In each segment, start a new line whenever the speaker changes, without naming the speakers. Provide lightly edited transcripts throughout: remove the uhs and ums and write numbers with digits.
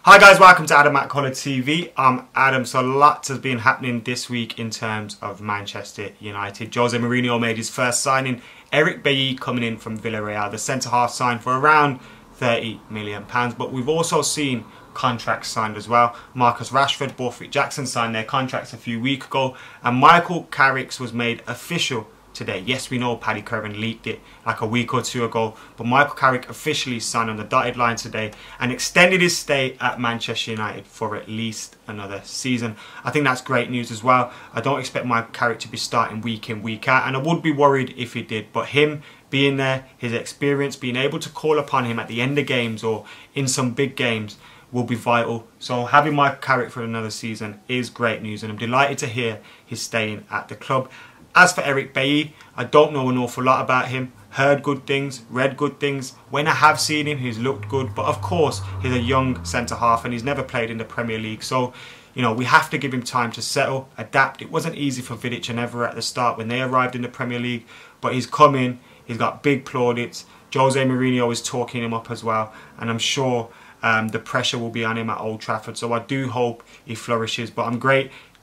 Hi guys, welcome to Adam McKola TV. I'm Adam. So lots has been happening this week in terms of Manchester United. Jose Mourinho made his first signing. Eric Bailly coming in from Villarreal. The centre-half signed for around £30 million. But we've also seen contracts signed as well. Marcus Rashford, Borthwick Jackson signed their contracts a few weeks ago. And Michael Carrick's was made official today. Yes, we know Paddy Curran leaked it like a week or two ago, but Michael Carrick officially signed on the dotted line today and extended his stay at Manchester United for at least another season. I think that's great news as well. I don't expect Michael Carrick to be starting week in, week out, and I would be worried if he did, but him being there, his experience, being able to call upon him at the end of games or in some big games will be vital. So having Michael Carrick for another season is great news, and I'm delighted to hear he's staying at the club. As for Eric Bailly, I don't know an awful lot about him. Heard good things, read good things. When I have seen him, he's looked good. But of course, he's a young centre-half and he's never played in the Premier League. So, you know, we have to give him time to settle, adapt. It wasn't easy for Vidic and Evra at the start when they arrived in the Premier League. But he's come in, he's got big plaudits. Jose Mourinho is talking him up as well. And I'm sure the pressure will be on him at Old Trafford. So I do hope he flourishes. But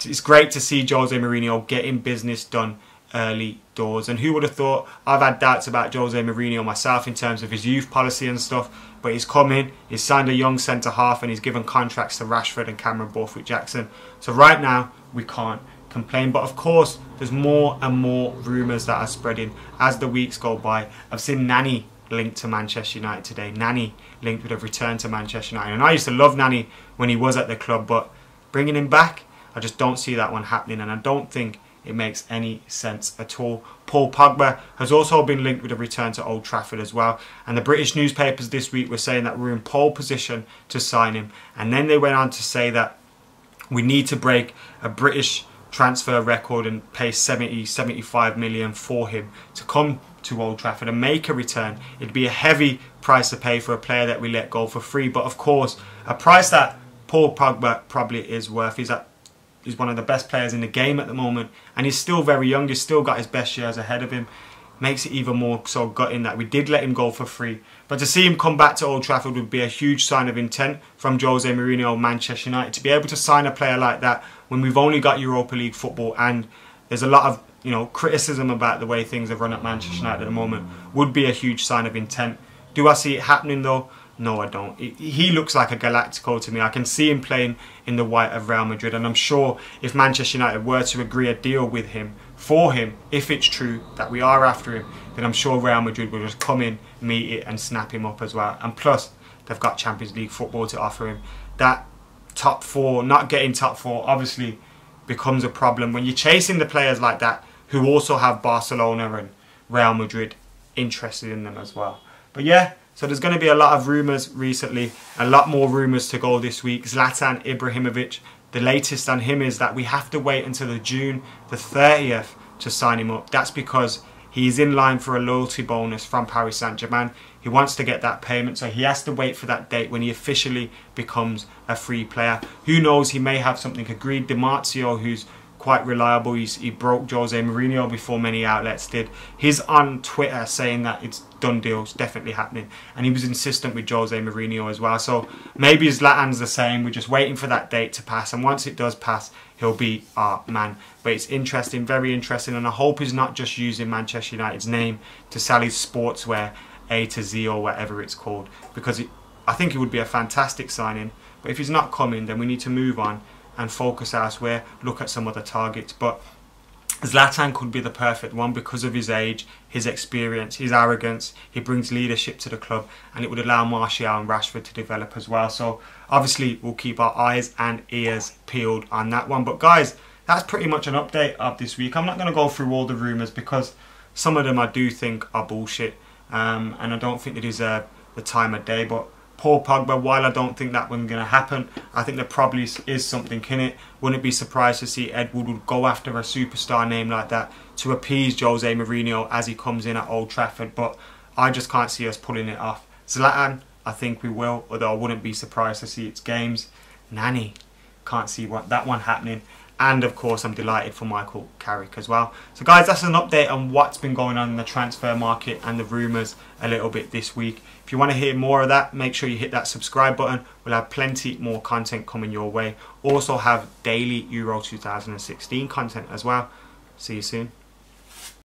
it's great to see Jose Mourinho getting business done early doors. And who would have thought? I've had doubts about Jose Mourinho myself in terms of his youth policy and stuff, but he's come in, he's signed a young centre-half and he's given contracts to Rashford and Cameron Borthwick Jackson. So right now we can't complain, but of course there's more and more rumours that are spreading as the weeks go by. I've seen Nani linked to Manchester United today. Nani linked with a return to Manchester United, and I used to love Nani when he was at the club, but bringing him back, I just don't see that one happening, and I don't think it makes any sense at all. Paul Pogba has also been linked with a return to Old Trafford as well, and the British newspapers this week were saying that we're in pole position to sign him, and then they went on to say that we need to break a British transfer record and pay 75 million for him to come to Old Trafford and make a return. It'd be a heavy price to pay for a player that we let go for free, but of course a price that Paul Pogba probably is worth. He's one of the best players in the game at the moment, and he's still very young. He's still got his best years ahead of him. Makes it even more so gutting that we did let him go for free. But to see him come back to Old Trafford would be a huge sign of intent from Jose Mourinho, Manchester United, to be able to sign a player like that when we've only got Europa League football, and there's a lot of criticism about the way things have run at Manchester United at the moment. Would be a huge sign of intent. Do I see it happening though? No, I don't. He looks like a Galactico to me. I can see him playing in the white of Real Madrid, and I'm sure if Manchester United were to agree a deal with him, for him, if it's true that we are after him, then I'm sure Real Madrid will just come in, meet it and snap him up as well. And plus, they've got Champions League football to offer him. That top four, not getting top four, obviously becomes a problem when you're chasing the players like that who also have Barcelona and Real Madrid interested in them as well. But yeah, so there's going to be a lot of rumours recently, a lot more rumours to go this week. Zlatan Ibrahimovic, the latest on him is that we have to wait until the June the 30th to sign him up. That's because he's in line for a loyalty bonus from Paris Saint-Germain. He wants to get that payment, so he has to wait for that date when he officially becomes a free player. Who knows, he may have something agreed. Di Marzio, who's quite reliable, he broke Jose Mourinho before many outlets did. He's on Twitter saying that it's done deal, it's definitely happening, and he was insistent with Jose Mourinho as well. So maybe Zlatan's the same. We're just waiting for that date to pass, and once it does pass, he'll be our man. But it's interesting, very interesting, and I hope he's not just using Manchester United's name to sell his sportswear A to Z or whatever it's called, because I think it would be a fantastic signing. But if he's not coming, then we need to move on and focus elsewhere, look at some other targets. But Zlatan could be the perfect one because of his age, his experience, his arrogance. He brings leadership to the club, and it would allow Martial and Rashford to develop as well. So obviously we'll keep our eyes and ears peeled on that one. But guys, that's pretty much an update of this week. I'm not going to go through all the rumours because some of them I do think are bullshit, and I don't think they deserve the time of day. But Paul Pogba, while I don't think that one's going to happen, I think there probably is something in it. Wouldn't be surprised to see Ed Woodward go after a superstar name like that to appease Jose Mourinho as he comes in at Old Trafford, but I just can't see us pulling it off. Zlatan, I think we will, although I wouldn't be surprised to see its games. Nani, can't see that one happening. And of course, I'm delighted for Michael Carrick as well. So guys, that's an update on what's been going on in the transfer market and the rumours a little bit this week. If you want to hear more of that, make sure you hit that subscribe button. We'll have plenty more content coming your way. Also have daily Euro 2016 content as well. See you soon.